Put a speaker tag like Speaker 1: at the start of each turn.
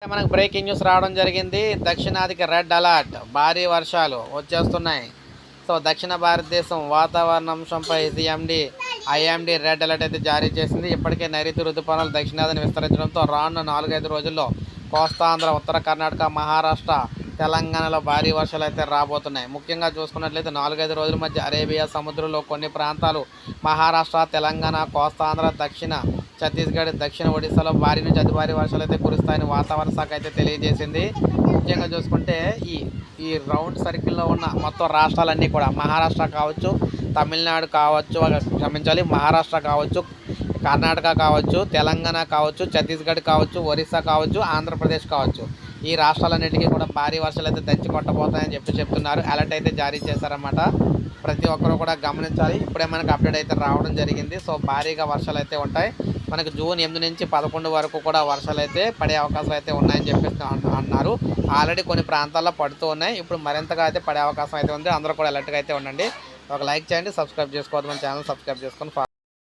Speaker 1: మనకు breaking news రావడం జరిగింది. దక్షిణాదికి రెడ్ అలర్ట్, భారీ వర్షాలు వచ్చేస్తున్నాయి. సో దక్షిణ భారతదేశం వాతావరణ అంశంపై ఐఎండీ రెడ్ అలర్ట్ అయితే జారీ చేసింది. ఇప్పటికే నైరుతి రుతుపవనాలు దక్షిణాదిని విస్తరించడంతో రానున్న 4-5 రోజుల్లో కోస్తాంధ్ర, ఉత్తర కర్ణాటక, మహారాష్ట్ర, తెలంగాణలో భారీ వర్షాలు అయితే రాబోతున్నాయి. ముఖ్యంగా చూసుకున్నట్లయితే 4-5 రోజుల మధ్య అరేబియా సముద్రంలో కొన్ని ప్రాంతాలు, మహారాష్ట్ర, తెలంగాణ, కోస్తాంధ్ర, దక్షిణ ఛత్తీస్గఢ్, దక్షిణ ఒడిశాలో భారీ నుంచి అతి భారీ వర్షాలు అయితే కురుస్తాయని వాతావరణ శాఖ అయితే తెలియజేసింది. ముఖ్యంగా చూసుకుంటే ఈ రౌండ్ సర్కిల్లో ఉన్న మొత్తం రాష్ట్రాలన్నీ కూడా, మహారాష్ట్ర కావచ్చు, తమిళనాడు కావచ్చు, క్షమించాలి మహారాష్ట్ర కావచ్చు, కర్ణాటక కావచ్చు, తెలంగాణ కావచ్చు, ఛత్తీస్గఢ్ కావచ్చు, ఒరిస్సా కావచ్చు, ఆంధ్రప్రదేశ్ కావచ్చు, ఈ రాష్ట్రాలన్నిటికీ కూడా భారీ వర్షాలు అయితే దంచి కొట్టబోతాయని చెప్తున్నారు. అలర్ట్ అయితే జారీ చేశారన్నమాట. ప్రతి ఒక్కరూ కూడా గమనించాలి. ఇప్పుడే మనకు అప్డేట్ అయితే రావడం జరిగింది. సో భారీగా వర్షాలు అయితే ఉంటాయి. మనకు జూన్ 8 నుంచి 11 వరకు కూడా వర్షాలు అయితే పడే అవకాశాలు అయితే ఉన్నాయని చెప్పేసి అన్నారు. ఆల్రెడీ కొన్ని ప్రాంతాల్లో పడుతూ ఉన్నాయి. ఇప్పుడు మరింతగా అయితే పడే అవకాశం అయితే ఉంది. అందరూ కూడా అలర్ట్గా అయితే ఉండండి. ఒక లైక్ చేయండి, సబ్స్క్రైబ్ చేసుకోవద్దు, మన ఛానల్ సబ్స్క్రైబ్ చేసుకొని